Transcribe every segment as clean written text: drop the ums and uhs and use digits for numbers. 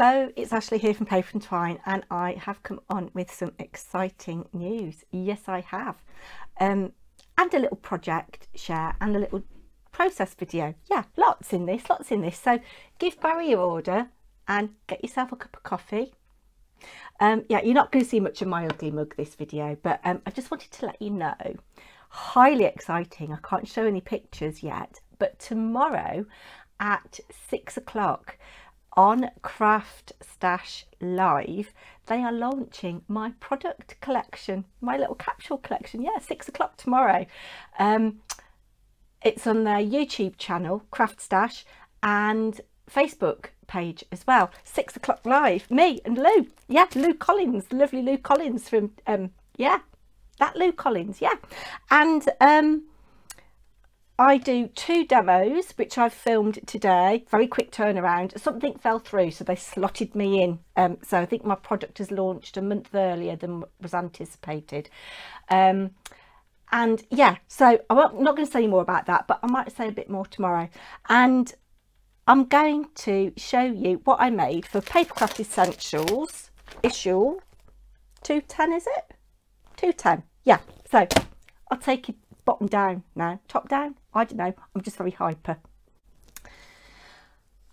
Hello, it's Ashley here from Paper&Twine, and I have come on with some exciting news. Yes, I have. And a little project share and a little process video. Yeah, lots in this. So give Barry your order and get yourself a cup of coffee. Yeah, you're not going to see much of my ugly mug this video, but I just wanted to let you know, highly exciting. I can't show any pictures yet, but tomorrow at 6 o'clock on Craft Stash Live, they are launching my product collection, my little capsule collection. Yeah, 6 o'clock tomorrow. It's on their YouTube channel, Craft Stash, and Facebook page as well. 6 o'clock live, me and Lou. Yeah, Lou Collins, the lovely Lou Collins from yeah, that Lou Collins. Yeah, and I do 2 demos which I've filmed today. Very quick turnaround. Something fell through, so they slotted me in, so I think my product is launched a month earlier than was anticipated. And yeah, so I'm not going to say more about that, but I might say a bit more tomorrow. And I'm going to show you what I made for Papercraft Essentials issue 210, is it? 210. Yeah, so I'll take it bottom down now, top down, I don't know, I'm just very hyper.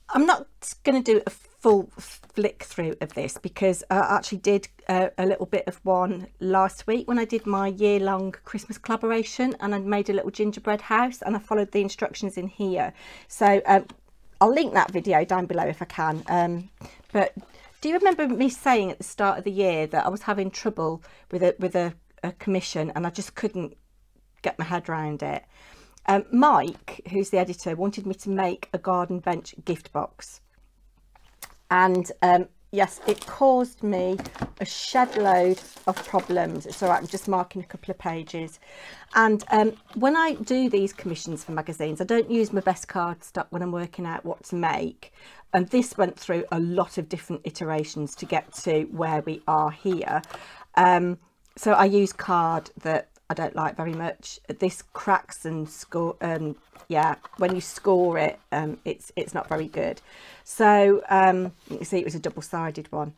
I'm not going to do a full flick through of this because I actually did a little bit of one last week when I did my year-long Christmas collaboration, and I made a little gingerbread house and I followed the instructions in here. So I'll link that video down below if I can. But do you remember me saying at the start of the year that I was having trouble with a commission and I just couldn't get my head around it? Mike, who's the editor, wanted me to make a garden bench gift box, and yes, it caused me a shed load of problems. It's all right, I'm just marking a couple of pages. And when I do these commissions for magazines, I don't use my best cardstock when I'm working out what to make, and this went through a lot of different iterations to get to where we are here. So I use card that I don't like very much. This cracks and score. Yeah, when you score it, it's not very good. So you can see it was a double-sided one,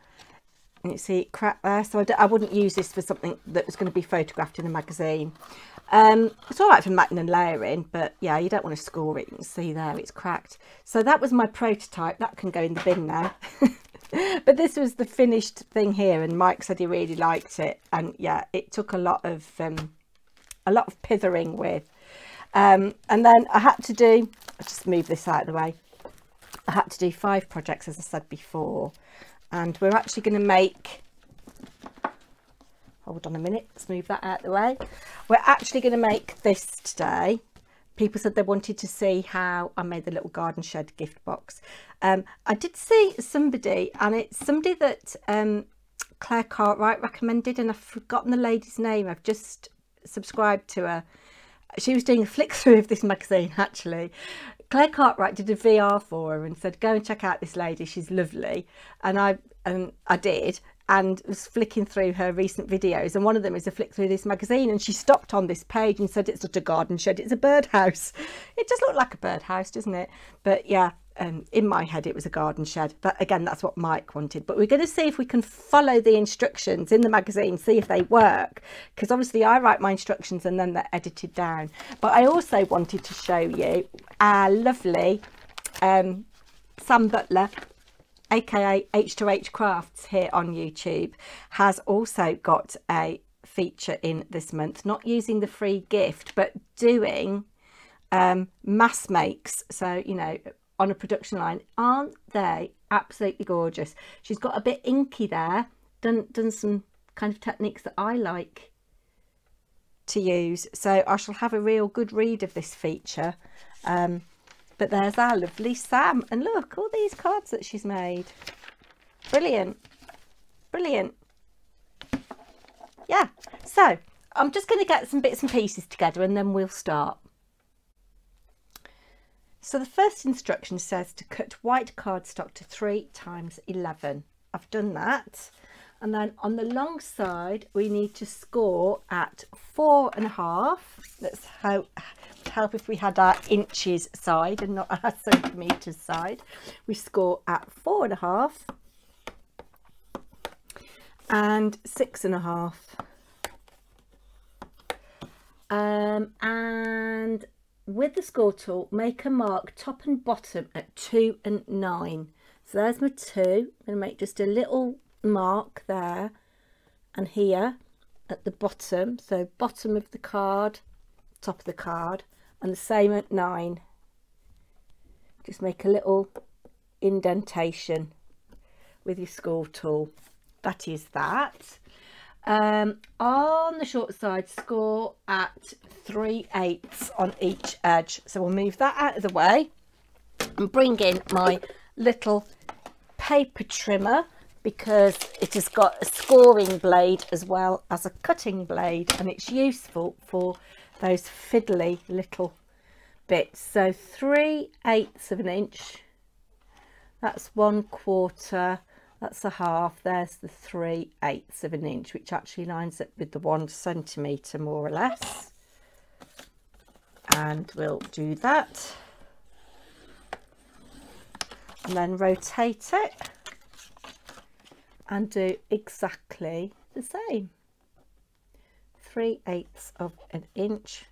and you see it cracked there. So I wouldn't use this for something that was going to be photographed in a magazine. It's all right for matting and layering, but yeah, you don't want to score it. You can see there it's cracked. So that was my prototype. That can go in the bin now. But this was the finished thing here, and Mike said he really liked it, and yeah, it took a lot of pithering with. And then I had to do, I'll just move this out of the way, I had to do 5 projects, as I said before, and we're actually going to make, hold on a minute, let's move that out of the way. We're actually going to make this today. People said they wanted to see how I made the little garden shed gift box. I did see somebody, and it's somebody that Claire Cartwright recommended, and I've forgotten the lady's name. I've just subscribed to her. She was doing a flick through of this magazine actually. Claire Cartwright did a VR for her and said, go and check out this lady, she's lovely. And I did, and was flicking through her recent videos, and one of them is a flick through this magazine, and she stopped on this page and said it's not a garden shed, it's a birdhouse. It does look like a birdhouse, doesn't it? But yeah, in my head it was a garden shed. But again, that's what Mike wanted. But we're going to see if we can follow the instructions in the magazine, see if they work, because obviously I write my instructions and then they're edited down. But I also wanted to show you our lovely Sam Butler, aka H2H Crafts, here on YouTube, has also got a feature in this month, not using the free gift but doing mass makes. So, you know, on a production line. Aren't they absolutely gorgeous? She's got a bit inky there, done some kind of techniques that I like to use, so I shall have a real good read of this feature. But there's our lovely Sam, and look, all these cards that she's made. Brilliant, brilliant. Yeah, so I'm just going to get some bits and pieces together and then we'll start. So the first instruction says to cut white cardstock to 3 × 11. I've done that, and then on the long side we need to score at 4.5. Let's help if we had our inches side and not our centimetres side. We score at 4.5, and 6.5. And with the score tool, make a mark top and bottom at 2 and 9. So there's my 2. I'm going to make just a little mark there and here at the bottom. So bottom of the card, top of the card, and the same at 9. Just make a little indentation with your score tool. That is that. On the short side, score at 3/8 on each edge. So we'll move that out of the way and bring in my little paper trimmer, because it has got a scoring blade as well as a cutting blade, and it's useful for those fiddly little bits. So 3/8 of an inch, that's 1/4, that's a half, there's the 3/8 of an inch, which actually lines up with the 1 centimetre more or less. And we'll do that and then rotate it and do exactly the same. 3/8 of an inch,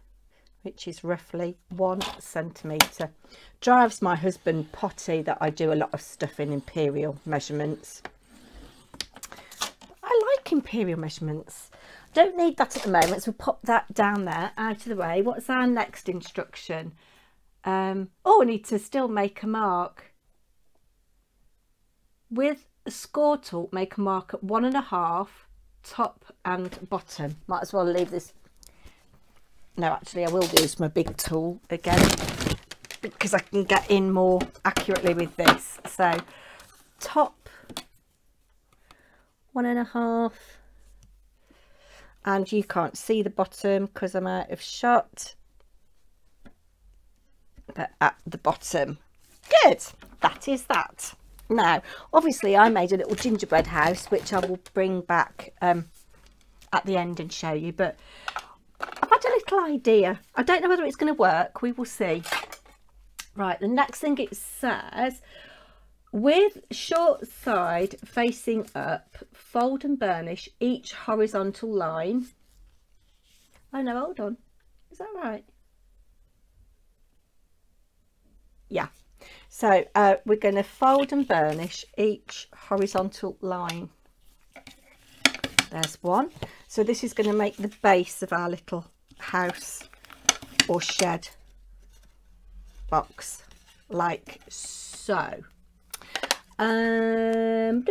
which is roughly 1 centimetre. Drives my husband potty that I do a lot of stuff in imperial measurements. I like imperial measurements. Don't need that at the moment, so we'll pop that down there out of the way. What's our next instruction? Oh, I need to still make a mark. With a score tool, make a mark at 1.5 top and bottom. Might as well leave this. No, actually I will use my big tool again, because I can get in more accurately with this. So top 1.5, and you can't see the bottom because I'm out of shot, but at the bottom. Good, that is that. Now obviously I made a little gingerbread house, which I will bring back at the end and show you, but I've had a little idea. I don't know whether it's going to work, we will see. Right, the next thing it says, with short side facing up, fold and burnish each horizontal line. Oh no, hold on, is that right? Yeah. So we're going to fold and burnish each horizontal line. There's one. So this is going to make the base of our little house or shed box, like so. Then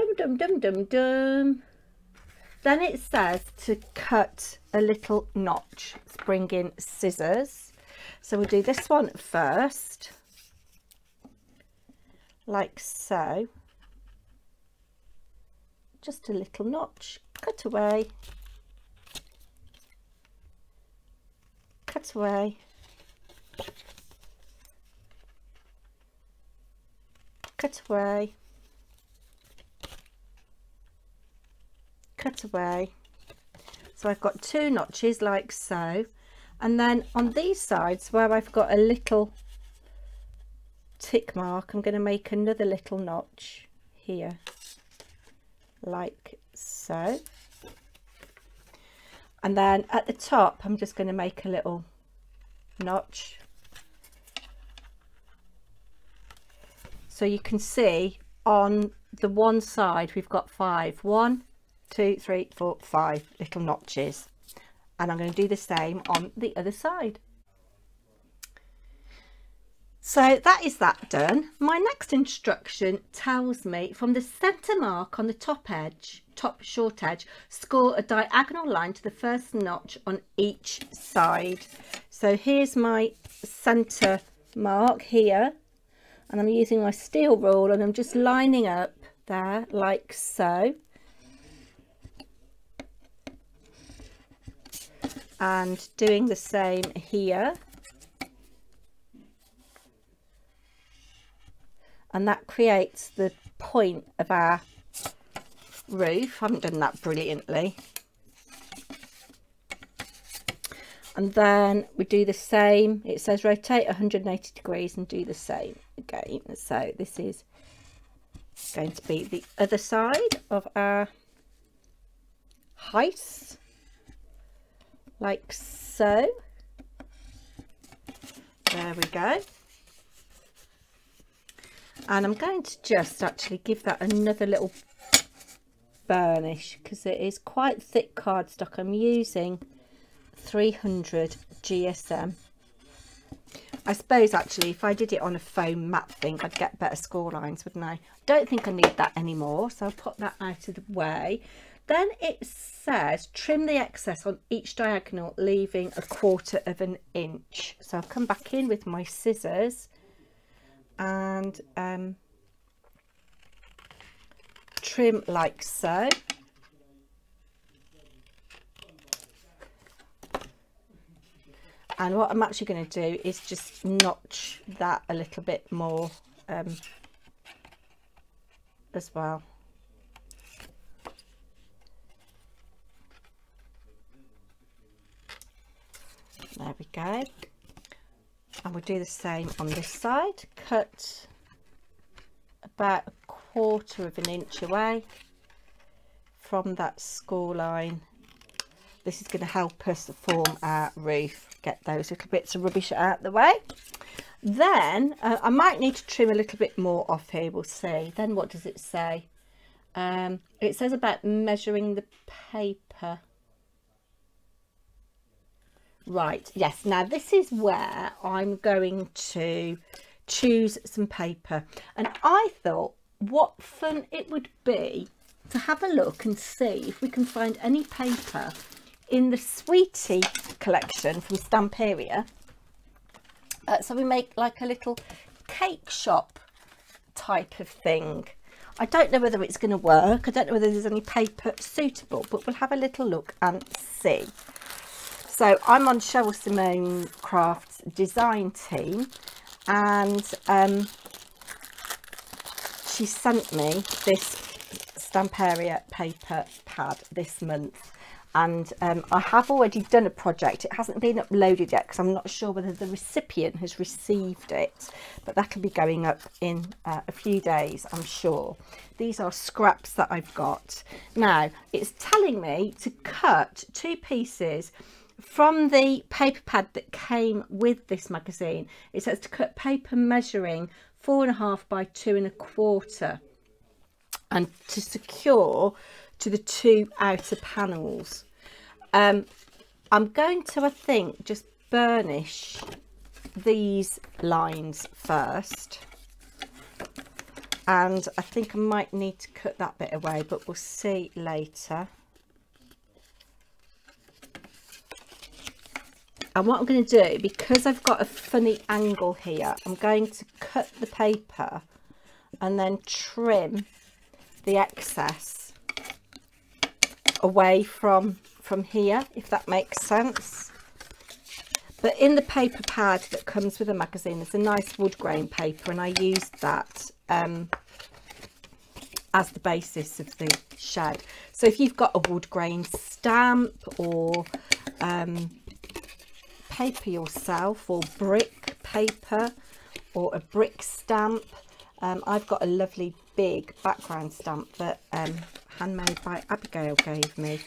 it says to cut a little notch. Let's bring in scissors. So we'll do this one first, like so. Just a little notch, cut away, cut away, cut away, cut away. So I've got 2 notches like so, and then on these sides where I've got a little tick mark, I'm going to make another little notch here, like so. And then at the top I'm just going to make a little notch, so you can see on the one side we've got 5, 1, 2, 3, 4, 5 little notches, and I'm going to do the same on the other side. So that is that done. My next instruction tells me from the centre mark on the top edge, top short edge, score a diagonal line to the first notch on each side. So here's my centre mark here, and I'm using my steel rule and I'm just lining up there like so. And doing the same here. And that creates the point of our roof. I haven't done that brilliantly. And then we do the same. It says rotate 180 degrees and do the same again. So this is going to be the other side of our height, like so. There we go. And I'm going to just actually give that another little burnish because it is quite thick cardstock. I'm using 300 GSM. I suppose actually if I did it on a foam matte thing I'd get better score lines, wouldn't I? Don't think I need that anymore, so I'll put that out of the way. Then it says trim the excess on each diagonal, leaving 1/4 inch. So I'll come back in with my scissors and trim like so. And what I'm actually going to do is just notch that a little bit more as well. There we go. And we'll do the same on this side. Cut about 1/4 inch away from that score line. This is going to help us form our roof, get those little bits of rubbish out the way. Then I might need to trim a little bit more off here, we'll see. Then what does it say? It says about measuring the paper. Right, yes, now this is where I'm going to choose some paper. And I thought what fun it would be to have a look and see if we can find any paper in the Sweety collection from Stamperia. So we make like a little cake shop type of thing. I don't know whether it's going to work. I don't know whether there's any paper suitable, but we'll have a little look and see. So I'm on Cheryl Simone Crafts design team, and she sent me this Stamperia paper pad this month. And I have already done a project. It hasn't been uploaded yet because I'm not sure whether the recipient has received it, but that'll be going up in a few days, I'm sure. These are scraps that I've got. Now, it's telling me to cut 2 pieces from the paper pad that came with this magazine. It says to cut paper measuring 4.5 by 2.25 and to secure to the 2 outer panels. I'm going to, I think, just burnish these lines first, and I think I might need to cut that bit away, but we'll see later. And what I'm going to do, because I've got a funny angle here, I'm going to cut the paper and then trim the excess away from here, if that makes sense. But in the paper pad that comes with the magazine, there's a nice wood grain paper, and I used that as the basis of the shed. So if you've got a wood grain stamp or paper yourself, or brick paper or a brick stamp, I've got a lovely big background stamp that handmade by Abigail gave me.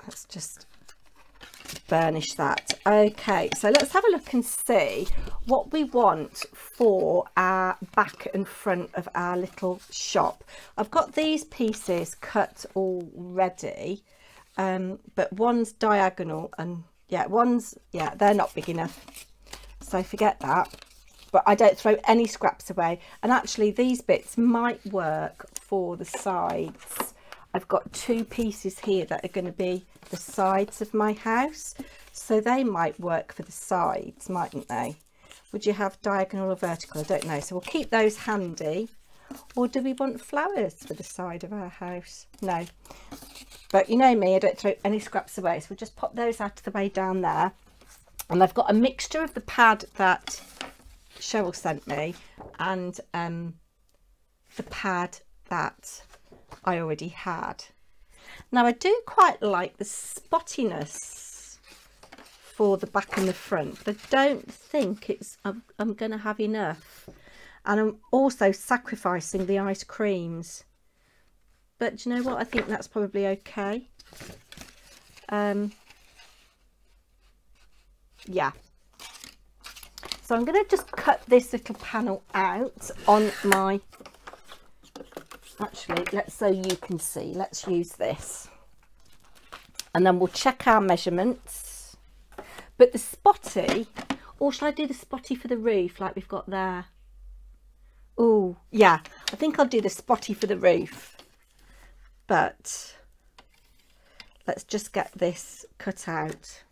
Let's just burnish that. Okay, so let's have a look and see what we want for our back and front of our little shop. I've got these pieces cut already, but one's diagonal, and they're not big enough, so forget that. But I don't throw any scraps away, and actually these bits might work for the sides. I've got 2 pieces here that are going to be the sides of my house, so they might work for the sides, mightn't they? Would you have diagonal or vertical? I don't know, so we'll keep those handy. Or do we want flowers for the side of our house? No, but you know me, I don't throw any scraps away, so we'll just pop those out of the way down there. And I've got a mixture of the pad that Cheryl sent me and the pad that I already had. Now I do quite like the spottiness for the back and the front, but I don't think I'm going to have enough. And I'm also sacrificing the ice creams but do you know what, I think that's probably okay. Yeah, so I'm going to just cut this little panel out on my, actually, so you can see, let's use this, and then we'll check our measurements. But the spotty, or shall I do the spotty for the roof like we've got there? Oh yeah, I think I'll do the spotty for the roof, but let's just get this cut out.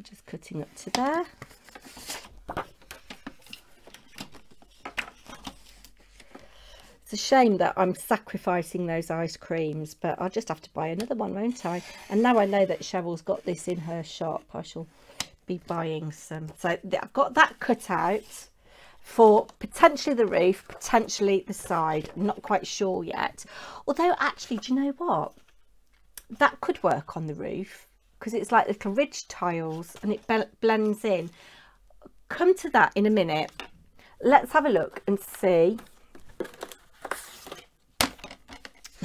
Just cutting up to there. It's a shame that I'm sacrificing those ice creams, but I'll just have to buy another one, won't I? And now I know that Cheryl's got this in her shop, I shall be buying some. So I've got that cut out for potentially the roof, potentially the side. I'm not quite sure yet. Although actually, do you know what? That could work on the roof because it's like little ridge tiles and it blends in. Come to that in a minute. Let's have a look and see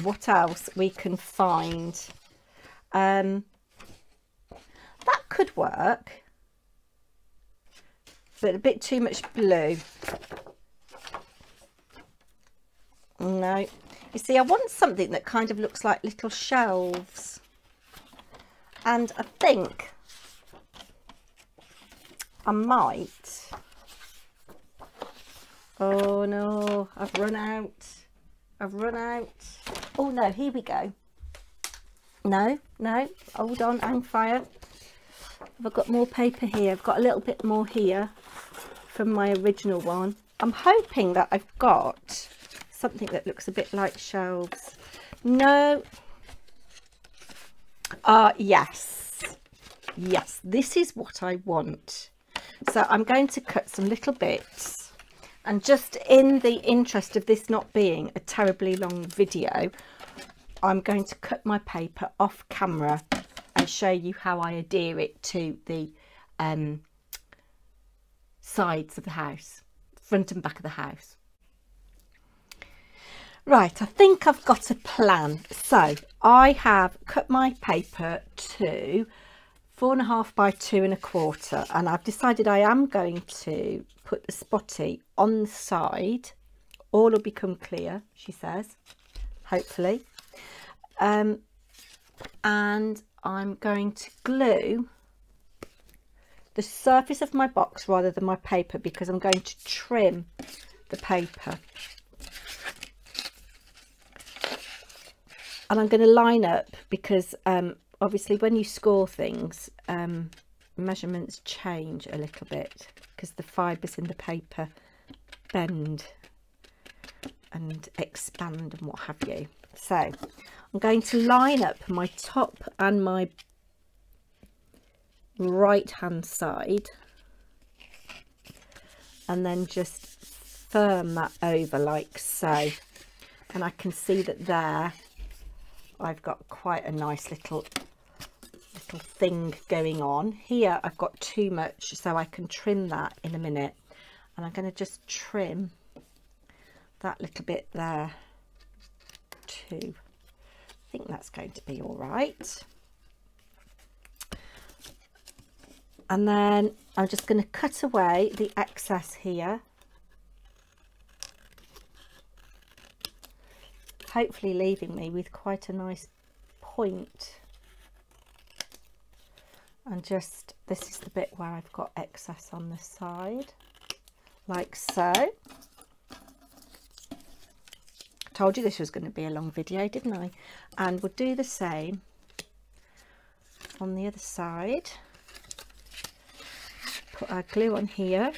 what else we can find. That could work, but a bit too much blue. No, you see, I want something that kind of looks like little shelves, and I think I might, oh no, I've run out. Oh no, here we go. No, hold on, hang fire. Have I got more paper here? I've got a little bit more here from my original one. I'm hoping that I've got something that looks a bit like shelves. No. Yes, this is what I want. So I'm going to cut some little bits. And just in the interest of this not being a terribly long video, I'm going to cut my paper off camera and show you how I adhere it to the sides of the house, front and back of the house. Right, I think I've got a plan. So I have cut my paper to 4.5 by 2.25, and I've decided I am going to put the spotty on the side. All will become clear, she says, hopefully. And I'm going to glue the surface of my box rather than my paper, because I'm going to trim the paper. And I'm going to line up because obviously when you score things, measurements change a little bit because the fibres in the paper bend and expand and what have you. So I'm going to line up my top and my right hand side and then just firm that over like so. And I can see that there I've got quite a nice little thing going on. Here I've got too much, so I can trim that in a minute, and I'm going to just trim that little bit there too. I think that's going to be all right. And then I'm just going to cut away the excess here, hopefully leaving me with quite a nice point. And just, this is the bit where I've got excess on the side, like so. I told you this was going to be a long video, didn't I? And we'll do the same on the other side. Put our glue on here.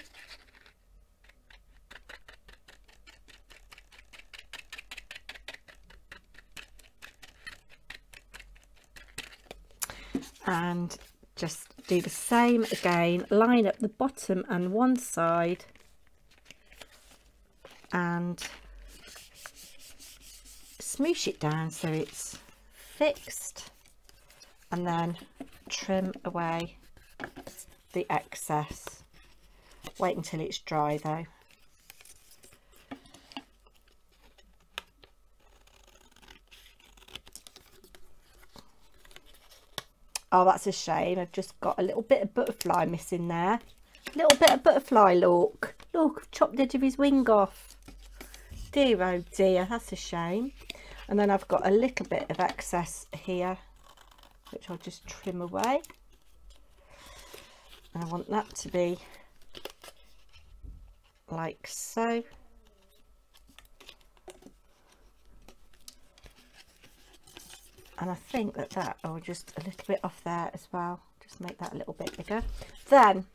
And just do the same again, line up the bottom and one side and smoosh it down so it's fixed, and then trim away the excess. Wait until it's dry though. Oh, that's a shame. I've just got a little bit of butterfly missing there. A little bit of butterfly, look. Look, I've chopped the edge of his wing off. Dear, oh dear, that's a shame. And then I've got a little bit of excess here, which I'll just trim away. And I want that to be like so. And I think that oh, just a little bit off there as well, just make that a little bit bigger. Then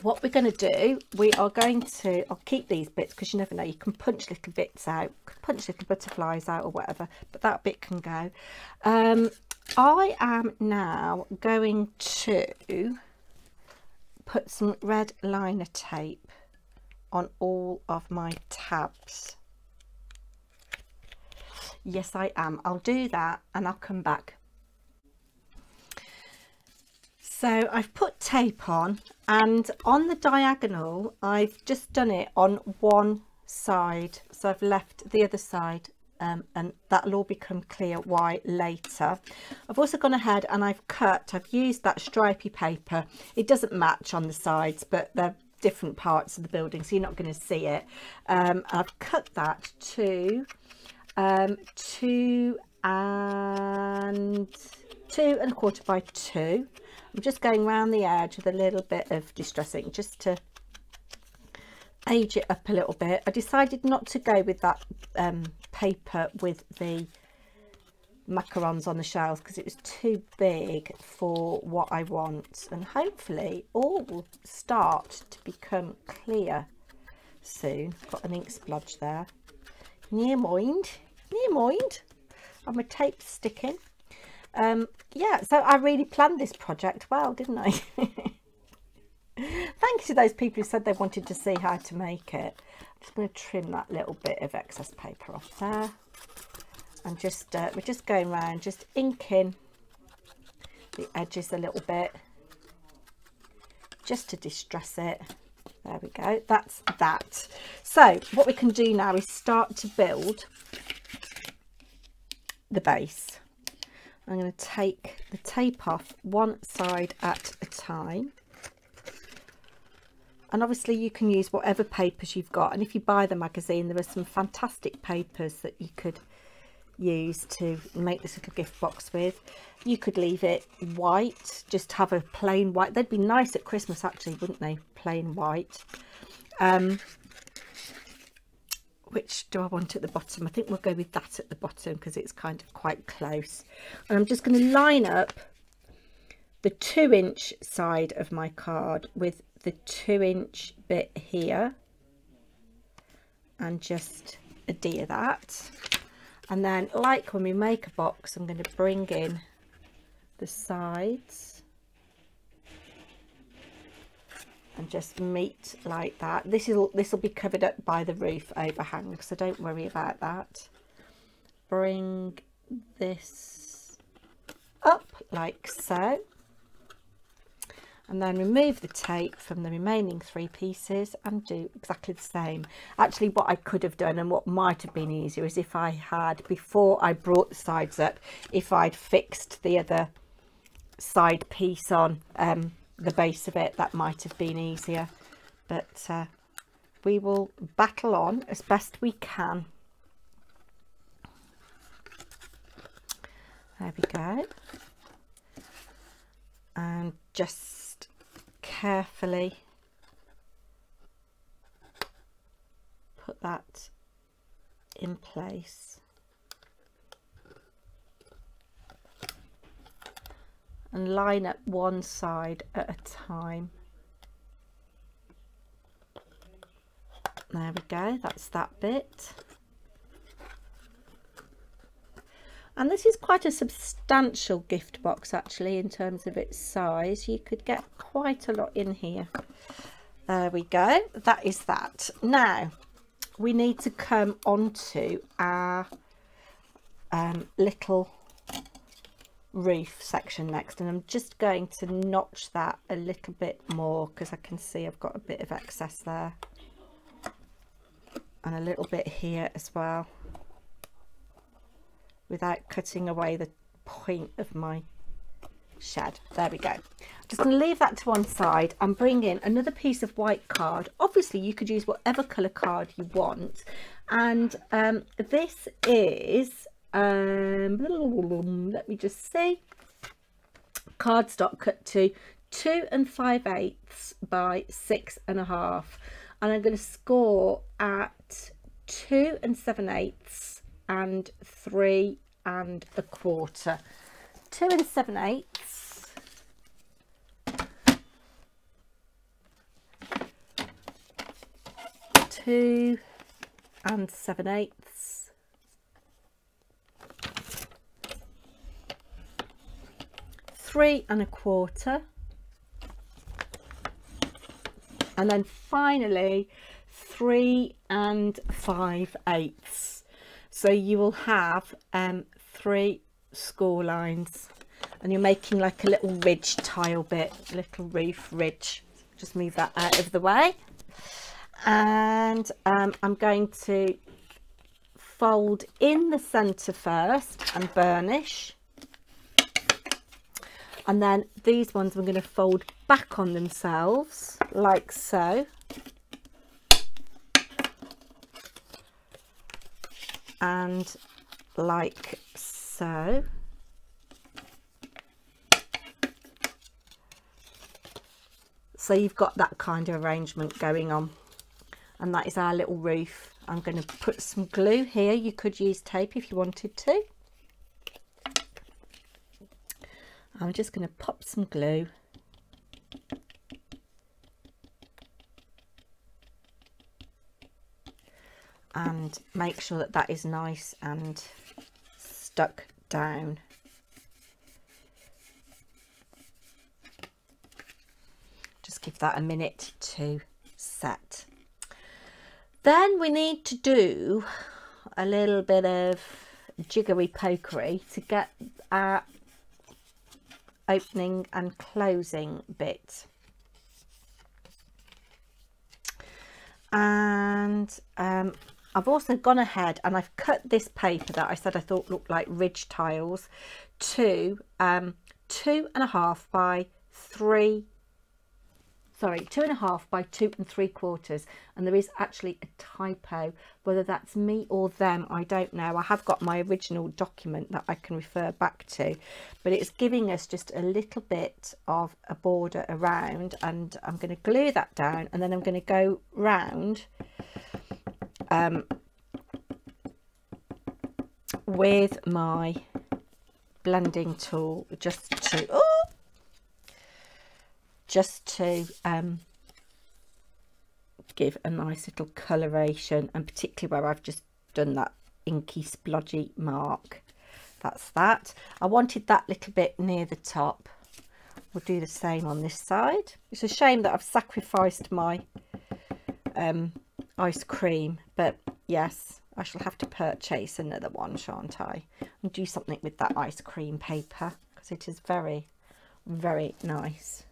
what we're going to do, we are going to, I'll keep these bits because you never know, you can punch little bits out, punch little butterflies out or whatever, but that bit can go. I am now going to put some red liner tape on all of my tabs. Yes, I am. I'll do that and I'll come back. So I've put tape on, and on the diagonal I've just done it on one side, so I've left the other side, and that'll all become clear why later. I've also gone ahead and I've used that stripy paper. It doesn't match on the sides, but they're different parts of the building, so you're not going to see it. I've cut that to 2 1/4 by 2. I'm just going around the edge with a little bit of distress ink just to age it up a little bit. I decided not to go with that paper with the macarons on the shells because it was too big for what I want, and hopefully all will start to become clear soon. Got an ink splodge there. Near mind, and my tape sticking. Yeah, so I really planned this project well, didn't I? Thank you to those people who said they wanted to see how to make it. I'm just going to trim that little bit of excess paper off there, and just we're just going around, just inking the edges a little bit, just to distress it. There we go, that's that. So what we can do now is start to build the base. I'm going to take the tape off one side at a time, and obviously you can use whatever papers you've got, and if you buy the magazine there are some fantastic papers that you could use to make this little gift box with. You could leave it white, just have a plain white. They'd be nice at Christmas actually, wouldn't they? Plain white. Which do I want at the bottom? I think we'll go with that at the bottom because it's kind of quite close. And I'm just going to line up the 2-inch side of my card with the 2-inch bit here and just adhere that. And then, like when we make a box, I'm going to bring in the sides and just meet like that. This will be covered up by the roof overhang, so don't worry about that. Bring this up like so, and then remove the tape from the remaining 3 pieces and do exactly the same. Actually, what I could have done and what might have been easier is if I had, before I brought the sides up, if I'd fixed the other side piece on the base of it, that might have been easier. But we will battle on as best we can. There we go. And just carefully put that in place. And line up one side at a time. There we go, that's that bit. And this is quite a substantial gift box actually in terms of its size. You could get quite a lot in here. There we go, that is that. Now we need to come onto our little roof section next, and I'm just going to notch that a little bit more because I can see I've got a bit of excess there, and a little bit here as well, without cutting away the point of my shed. There we go. Just going to leave that to one side and bring in another piece of white card. Obviously you could use whatever colour card you want, and this is let me just see, cardstock cut to 2 5/8 by 6.5, and I'm going to score at 2 7/8 and 3 1/4. 2 7/8, 2 7/8, 3 1/4, and then finally 3 5/8. So you will have 3 score lines, and you're making like a little ridge tile bit, a little roof ridge. Just move that out of the way, and I'm going to fold in the center first and burnish, and then these ones we're going to fold back on themselves like so, and like so. So you've got that kind of arrangement going on, and that is our little roof. I'm going to put some glue here. You could use tape if you wanted to. I'm just going to pop some glue and make sure that that is nice and stuck down. Just give that a minute to set. Then we need to do a little bit of jiggery pokery to get our opening and closing bit. And I've also gone ahead and I've cut this paper that I said I thought looked like ridge tiles to 2.5 by 3, sorry, 2.5 by 2 3/4, and there is actually a typo. Whether that's me or them, I don't know. I have got my original document that I can refer back to, but it's giving us just a little bit of a border around, and I'm going to glue that down, and then I'm going to go round with my blending tool just to give a nice little coloration, and particularly where I've just done that inky splodgy mark. That's that. I wanted that little bit near the top. We'll do the same on this side. It's a shame that I've sacrificed my ice cream, but yes, I shall have to purchase another one, shan't I, and do something with that ice cream paper, because it is very, very nice.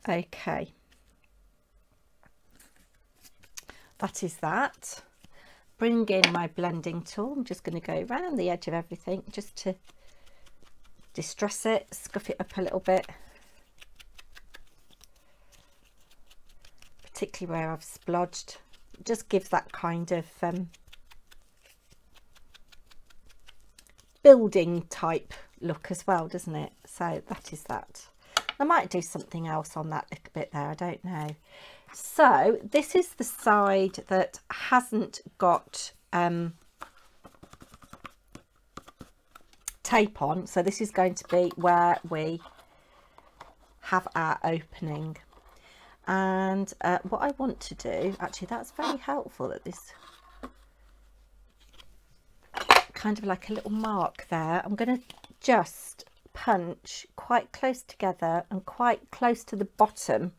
Okay, that is that. Bring in my blending tool. I'm just going to go around the edge of everything just to distress it, scuff it up a little bit, particularly where I've splodged. It just gives that kind of building type look as well, doesn't it? So that is that. I might do something else on that little bit there, I don't know. So this is the side that hasn't got tape on, so this is going to be where we have our opening. And what I want to do, actually that's very helpful, that this kind of like a little mark there. I'm going to just punch quite close together and quite close to the bottom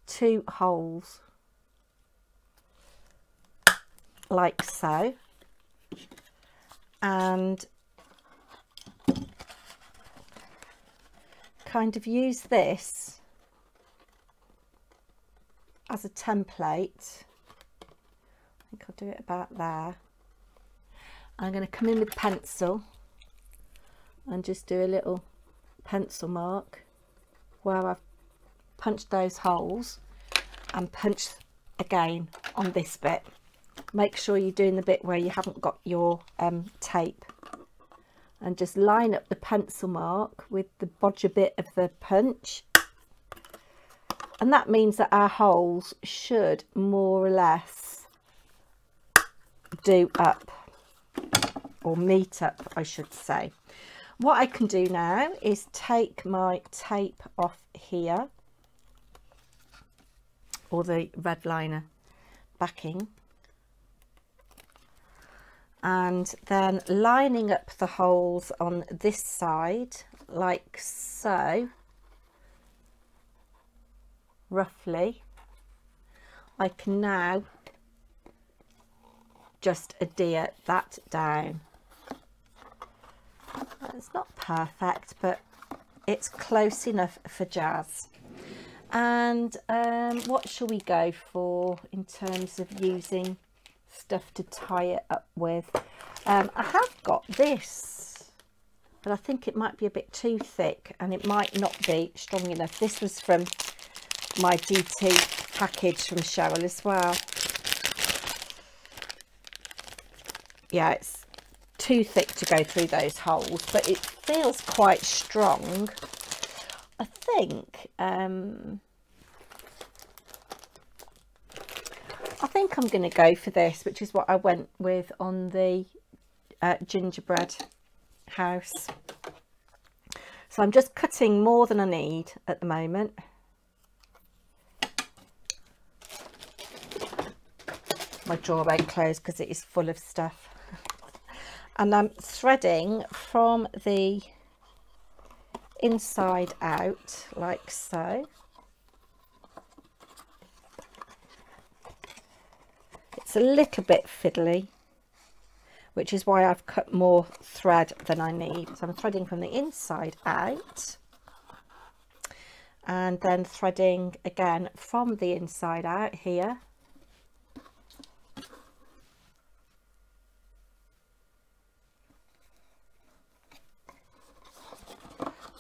2 holes like so, and kind of use this as a template. I think I'll do it about there. I'm going to come in with pencil and just do a little pencil mark where I've punched those holes, and punch again on this bit. Make sure you're doing the bit where you haven't got your tape, and just line up the pencil mark with the bodger bit of the punch, and that means that our holes should more or less do up, or meet up I should say. What I can do now is take my tape off here, or the red liner backing, and then lining up the holes on this side like so, roughly. I can now just adhere that down. It's not perfect, but it's close enough for jazz. And what shall we go for in terms of using stuff to tie it up with? I have got this, but I think it might be a bit too thick and it might not be strong enough. This was from my GT package from Cheryl as well. Yeah, it's too thick to go through those holes, but it feels quite strong. I think I'm going to go for this, which is what I went with on the gingerbread house. So I'm just cutting more than I need at the moment. My drawer won't close because it is full of stuff. And I'm threading from the inside out like so. It's a little bit fiddly, which is why I've cut more thread than I need. So I'm threading from the inside out, and then threading again from the inside out here.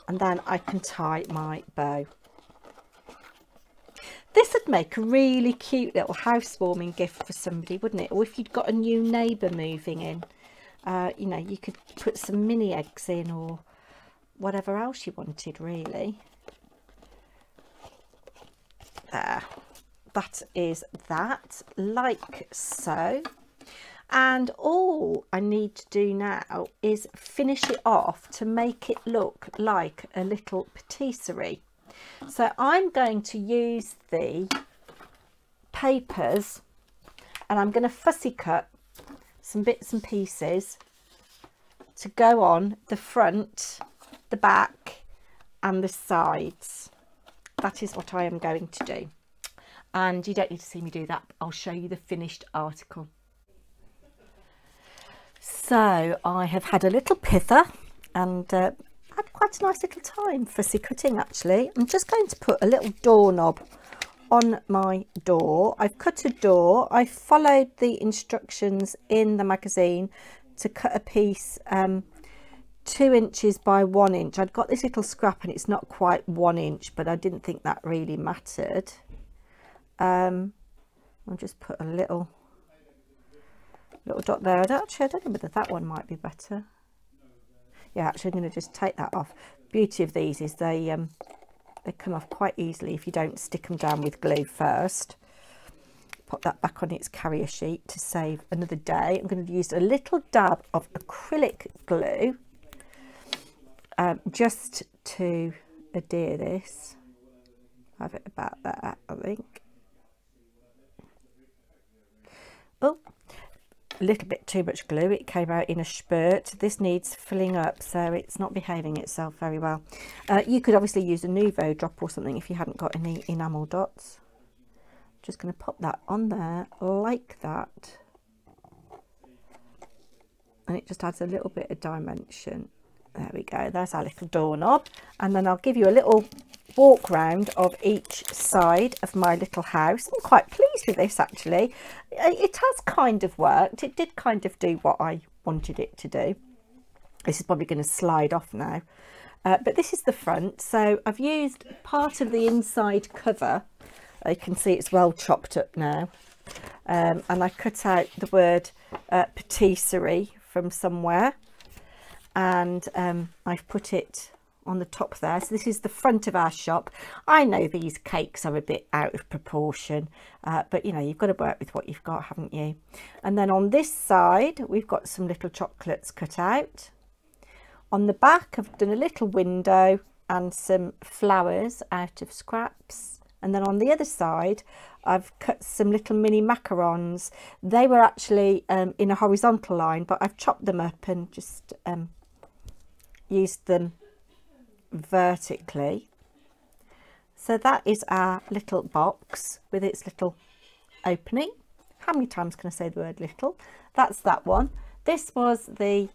And then I can tie my bow. This would make a really cute little housewarming gift for somebody, wouldn't it? Or if you'd got a new neighbour moving in, you know, you could put some mini eggs in, or whatever else you wanted, really. There, that is that, like so. And all I need to do now is finish it off to make it look like a little patisserie. So I'm going to use the papers, and I'm going to fussy cut some bits and pieces to go on the front, the back and the sides. That is what I am going to do. And you don't need to see me do that. I'll show you the finished article. So I have had a little pither and had quite a nice little time fussy cutting actually. I'm just going to put a little doorknob on my door. I've cut a door. I followed the instructions in the magazine to cut a piece 2 inches by 1 inch. I'd got this little scrap and it's not quite 1 inch, but I didn't think that really mattered. I'll just put a little dot there. I don't know whether that one might be better. Yeah, actually I'm going to just take that off. Beauty of these is they come off quite easily if you don't stick them down with glue first. Pop that back on its carrier sheet to save another day. I'm going to use a little dab of acrylic glue just to adhere this. Have it about that, I think. Oh, a little bit too much glue. It came out in a spurt. This needs filling up, so it's not behaving itself very well. You could obviously use a Nouveau drop or something if you hadn't got any enamel dots. Just going to pop that on there like that, and it just adds a little bit of dimension. There we go, there's our little doorknob. And then I'll give you a little walk round of each side of my little house. I'm quite pleased with this actually. It has kind of worked. It did kind of do what I wanted it to do. This is probably going to slide off now. But this is the front. So I've used part of the inside cover. You can see it's well chopped up now. And I cut out the word patisserie from somewhere. And I've put it on the top there. So this is the front of our shop. I know these cakes are a bit out of proportion, but you know, you've got to work with what you've got, haven't you? And then on this side, we've got some little chocolates cut out. On the back, I've done a little window and some flowers out of scraps. And then on the other side, I've cut some little mini macarons. They were actually in a horizontal line, but I've chopped them up and just used them vertically. So that is our little box with its little opening. How many times can I say the word little? That's that one. This was the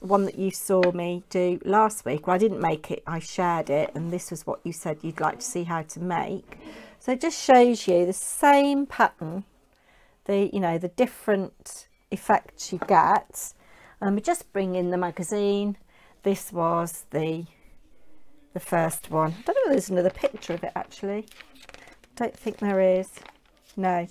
one that you saw me do last week. Well, I didn't make it, I shared it, and this was what you said you'd like to see how to make. So it just shows you the same pattern, the, you know, the different effects you get. And we just bring in the magazine. This was the first one. I don't know if there's another picture of it actually. Don't think there is. No.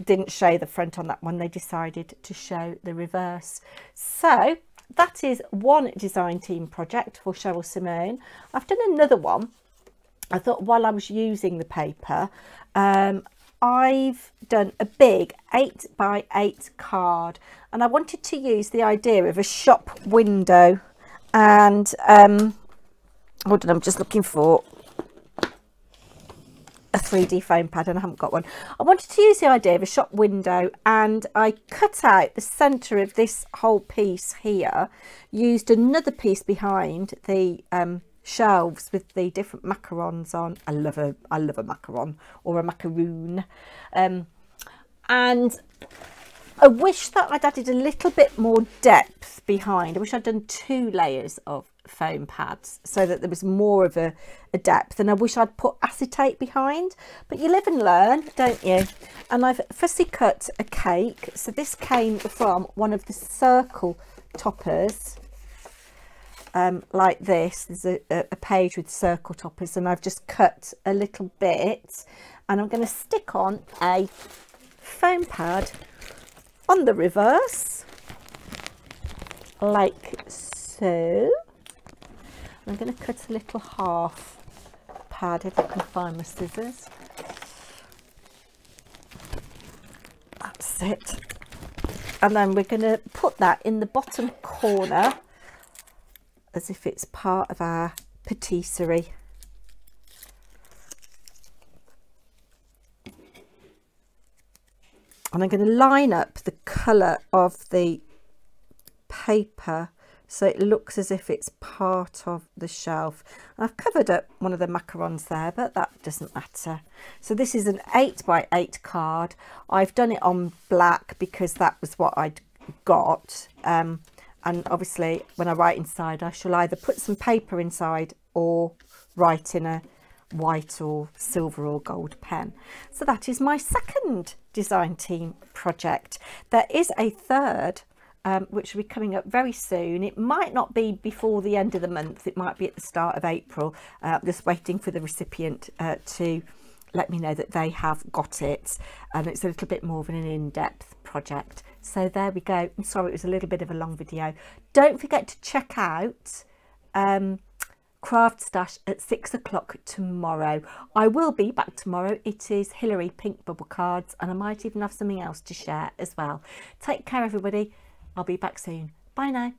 Didn't show the front on that one. They decided to show the reverse. So that is one design team project for Cheryl Simone. I've done another one. I thought while I was using the paper, I've done a big 8x8 card, and I wanted to use the idea of a shop window. And hold on, I'm just looking for a 3D foam pad and I haven't got one. I wanted to use the idea of a shop window, and I cut out the centre of this whole piece here, used another piece behind the shelves with the different macarons on. I love a macaron or a macaroon. And I wish that I'd added a little bit more depth behind. I wish I'd done 2 layers of foam pads so that there was more of a depth, and I wish I'd put acetate behind, but you live and learn, don't you? And I've fussy cut a cake. So this came from one of the circle toppers, like this. There's a page with circle toppers, and I've just cut a little bit, and I'm going to stick on a foam pad on the reverse like so. I'm going to cut a little half pad if I can find my scissors. That's it. And then we're going to put that in the bottom corner as if it's part of our patisserie. And I'm going to line up the colour of the paper so it looks as if it's part of the shelf. And I've covered up one of the macarons there, but that doesn't matter. So this is an 8x8 card. I've done it on black because that was what I'd got. And obviously when I write inside, I shall either put some paper inside or write in a white or silver or gold pen. So that is my second design team project. There is a third which will be coming up very soon. It might not be before the end of the month, it might be at the start of April. I'm just waiting for the recipient to let me know that they have got it, and it's a little bit more of an in-depth project. So there we go. I'm sorry it was a little bit of a long video. Don't forget to check out Craft Stash at 6 o'clock tomorrow. I will be back tomorrow. It is Hillary Pink Bubble Cards, and I might even have something else to share as well. Take care everybody. I'll be back soon. Bye now.